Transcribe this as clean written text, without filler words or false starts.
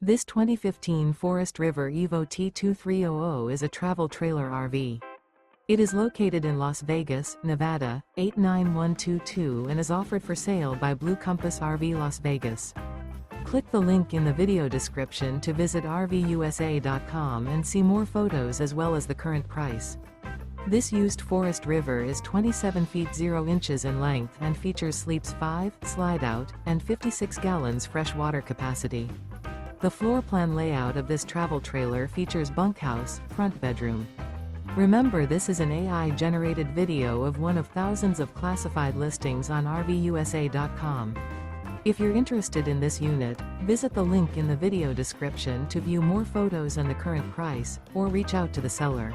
This 2015 Forest River EVO T2300 is a travel trailer RV. It is located in Las Vegas, Nevada, 89122 and is offered for sale by Blue Compass RV Las Vegas. Click the link in the video description to visit RVUSA.com and see more photos as well as the current price. This used Forest River is 27 feet 0 inches in length and features sleeps 5, Slideout, and 56 gallons fresh water capacity. The floor plan layout of this travel trailer features bunkhouse, front bedroom. Remember, this is an AI-generated video of one of thousands of classified listings on RVUSA.com. If you're interested in this unit, visit the link in the video description to view more photos and the current price, or reach out to the seller.